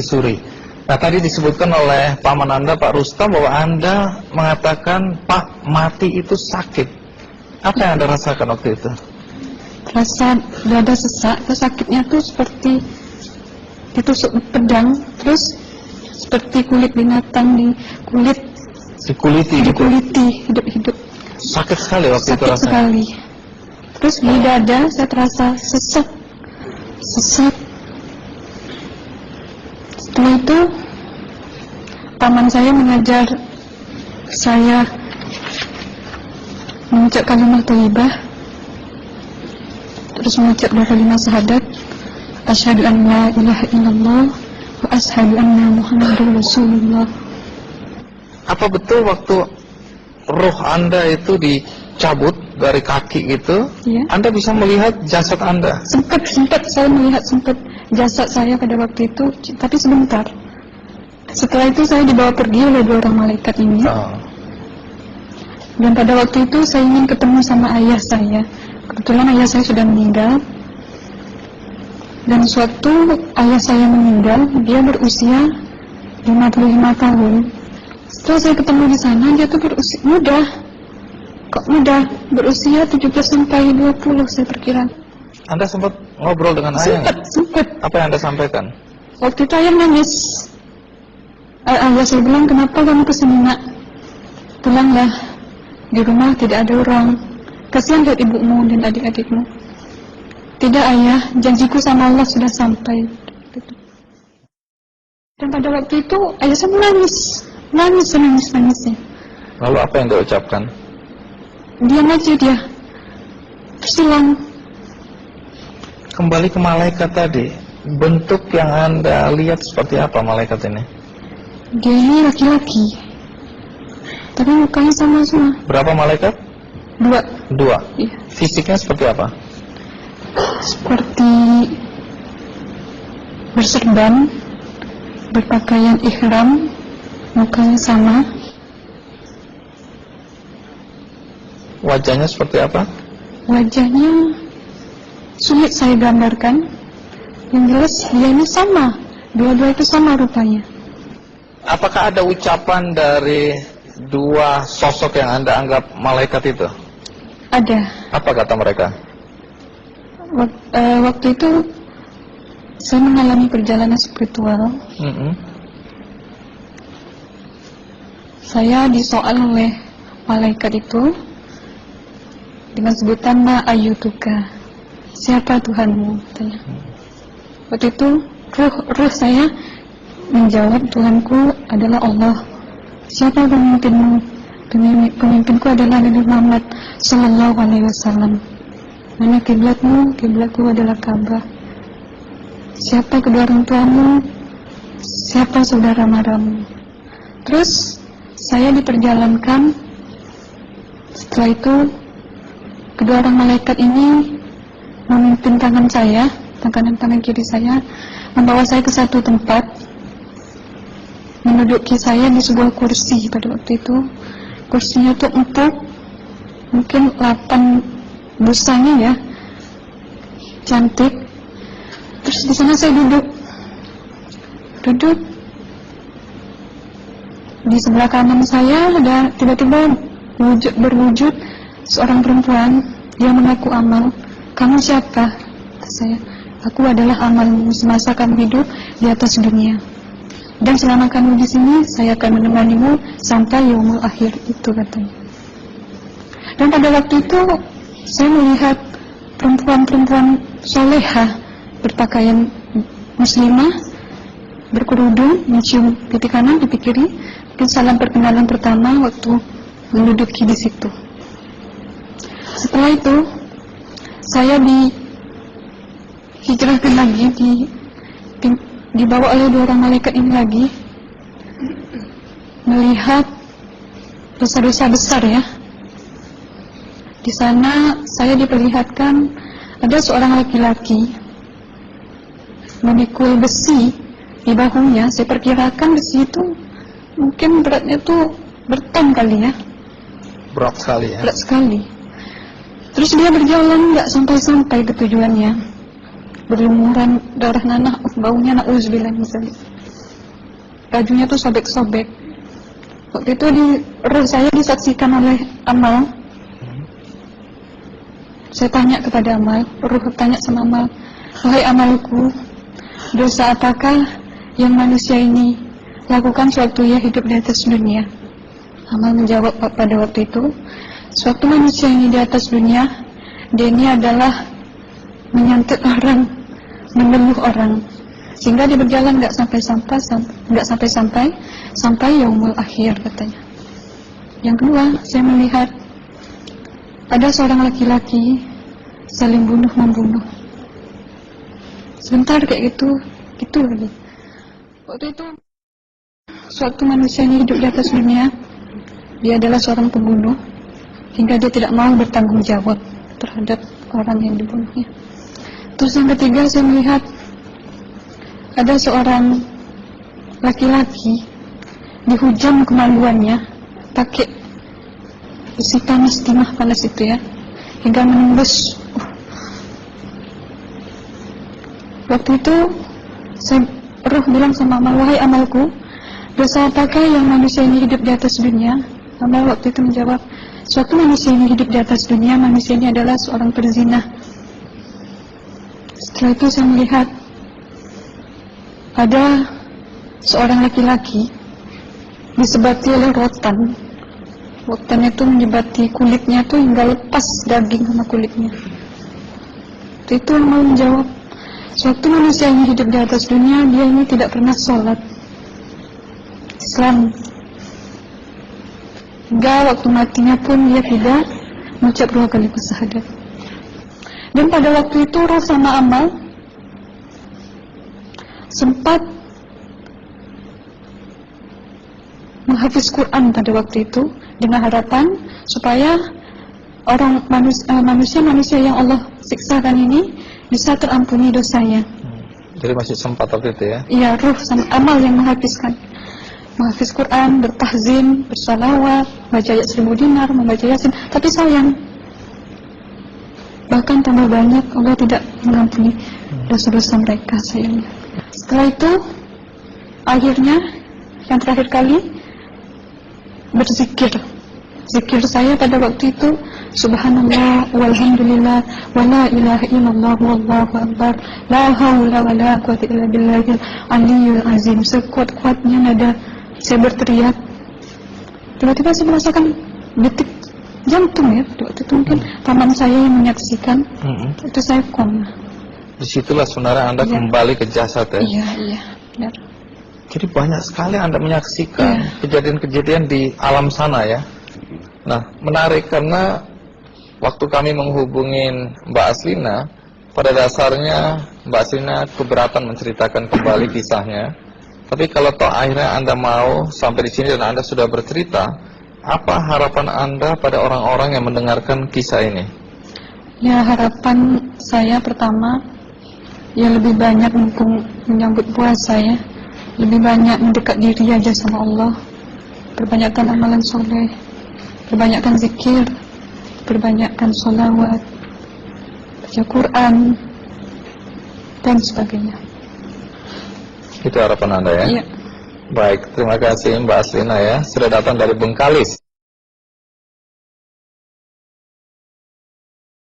Suri. Nah, tadi disebutkan oleh paman Anda, Pak Rustam, bahwa Anda mengatakan Pak mati itu sakit. Apa yang Anda rasakan waktu itu? Rasa dada sesak, terus sakitnya tuh seperti ditusuk pedang, terus seperti kulit binatang Dikuliti. hidup-hidup. Sakit sekali waktu itu Sakit rasanya. sekali. Terus di dada saya terasa sesak. Setelah itu paman saya mengajar saya mengucap kalimat thayyibah, terus mengucap dua kalimat syahadat, asyhadu an la ilaha illallah wa asyhadu anna muhammadar rasulullah. Apa betul waktu roh Anda itu dicabut dari kaki itu, Ya. Anda bisa melihat jasad Anda? Sempat saya melihat jasad saya pada waktu itu, tapi sebentar. Setelah itu saya dibawa pergi oleh dua orang malaikat ini. Dan pada waktu itu saya ingin ketemu sama ayah saya. Kebetulan ayah saya sudah meninggal. Dan suatu ayah saya meninggal, dia berusia 55 tahun. Setelah saya ketemu di sana, dia tuh berusia muda. Kok muda? Berusia 17 sampai 20 saya perkira. Anda sempat ngobrol dengan ayah? Sempat. Apa yang Anda sampaikan? Waktu itu ayah nangis. Ayah saya bilang, kenapa kamu kesini nak? Pulanglah. Di rumah tidak ada orang. Kasihan lihat ibumu dan adik-adikmu. Tidak ayah, janjiku sama Allah sudah sampai. Dan pada waktu itu ayah saya menangis. Lalu apa yang dia ucapkan? Diam aja dia. Terus hilang. Kembali ke malaikat tadi, bentuk yang Anda lihat seperti apa malaikat ini? Dia ini laki-laki, tapi mukanya sama semua. Berapa malaikat? Dua. Iya. Fisiknya seperti apa? Seperti berserban, berpakaian ihram, mukanya sama. Wajahnya seperti apa? Wajahnya sulit saya gambarkan. Yang jelas dia ini sama, dua-dua itu sama rupanya. Apakah ada ucapan dari dua sosok yang Anda anggap malaikat itu? Ada. Apa kata mereka? Waktu itu saya mengalami perjalanan spiritual. Saya disoal oleh malaikat itu dengan sebutan ma ayyutuka, siapa Tuhanmu? Tanya. Waktu itu ruh saya menjawab, Tuhanku adalah Allah. Siapa pemimpinmu? Pemimpinku adalah Nabi Muhammad Sallallahu Alaihi Wasallam. Mana kiblatmu? Kiblatku adalah Ka'bah. Siapa kedua orang tuamu? Siapa saudara maramu? Terus saya diperjalankan. Setelah itu kedua orang malaikat ini memimpin tangan saya, tangan kiri saya, membawa saya ke satu tempat, menduduki saya di sebuah kursi. Pada waktu itu kursinya tuh empuk, mungkin 8 busanya ya, cantik. Terus di sana saya duduk di sebelah kanan saya ada tiba-tiba berwujud seorang perempuan. Dia mengaku amal. Kamu siapa? Kata saya. Aku adalah amalmu semasa kamu hidup di atas dunia. Dan selama kamu di sini, saya akan menemanimu sampai yaumul akhir, itu katanya. Dan pada waktu itu saya melihat perempuan-perempuan solehah berpakaian muslimah, berkerudung, mencium pipi kanan, pipi kiri. Mungkin salam perkenalan pertama waktu menduduki di situ. Setelah itu saya dihijrahkan lagi, dibawa oleh dua orang malaikat ini lagi, melihat dosa-dosa besar ya. Di sana saya diperlihatkan ada seorang laki-laki memikul besi di bahunya. Saya perkirakan besi itu mungkin beratnya tuh berton kali ya. Berat sekali ya. Berat sekali. Terus dia berjalan nggak sampai-sampai ke tujuannya, berlumuran darah nanah, baunya na'udzubillah misalnya. bajunya tuh sobek-sobek. Waktu itu roh saya disaksikan oleh Amal. Saya tanya kepada Amal, roh tanya sama Amal, wahai Amalku, dosa apakah yang manusia ini lakukan sewaktu ia hidup di atas dunia? Amal menjawab pada waktu itu, sewaktu manusia ini di atas dunia, dia ini adalah menyantet orang, meneluh orang, sehingga dia berjalan nggak sampai yaumul akhir katanya. Yang kedua, saya melihat ada seorang laki-laki saling bunuh-membunuh. Sebentar kayak gitu lagi. Waktu itu, suatu manusia ini hidup di atas dunia, dia adalah seorang pembunuh, hingga dia tidak mau bertanggung jawab terhadap orang yang dibunuhnya. Terus yang ketiga, saya melihat ada seorang laki-laki dihujam kemaluannya pakai besi panas, timah panas itu ya, hingga menembus. Waktu itu roh bilang sama Amal, wahai Amalku, dosa apakah yang manusia ini hidup di atas dunia? Amal waktu itu menjawab, suatu manusia ini hidup di atas dunia, manusia ini adalah seorang perzina. Setelah itu saya melihat ada seorang laki-laki disebati oleh rotan. Rotan itu menyebati kulitnya tuh hingga lepas daging sama kulitnya. Itu yang mau menjawab, suatu manusia yang hidup di atas dunia, dia ini tidak pernah sholat Islam, hingga waktu matinya pun dia tidak mengucap 2 kali syahadat. Dan pada waktu itu roh sama Amal sempat menghafiz Quran pada waktu itu dengan harapan supaya orang manusia yang Allah siksakan ini bisa terampuni dosanya. Jadi masih sempat waktu itu ya? Iya, roh sama Amal yang menghafiz Quran, bertahzim, bersalawat, baca ayat 1000 dinar, membaca Yasin. Tapi sayang, bahkan tambah banyak, Allah tidak mengampuni dosa-dosa mereka, sayangnya. Setelah itu, akhirnya yang terakhir kali berzikir. Zikir saya pada waktu itu, subhanallah, walhamdulillah, wa la ilaha illallah, wallahu akbar, la hawla wa la quwwata illa billahil aliyyil azim. Sekuat-kuatnya nada saya berteriak. Tiba-tiba saya merasakan detik jantung ya. Waktu itu mungkin paman saya yang menyaksikan. Itu saya koma. Disitulah sebenarnya Anda kembali ke jasad ya? Iya, benar. Jadi banyak sekali Anda menyaksikan kejadian-kejadian di alam sana ya. Nah, menarik karena waktu kami menghubungin Mbak Aslina, pada dasarnya Mbak Aslina keberatan menceritakan kembali kisahnya. Tapi kalau toh akhirnya Anda mau sampai di sini dan Anda sudah bercerita, apa harapan Anda pada orang-orang yang mendengarkan kisah ini? Ya, harapan saya pertama, ya lebih banyak mumpung menyambut puasa ya, lebih banyak mendekat diri aja sama Allah, perbanyakkan amalan soleh, perbanyakkan zikir, perbanyakkan sholawat, baca Quran, dan sebagainya. Itu harapan Anda ya? Iya. Baik, terima kasih Mbak Aslina ya, sudah datang dari Bengkalis.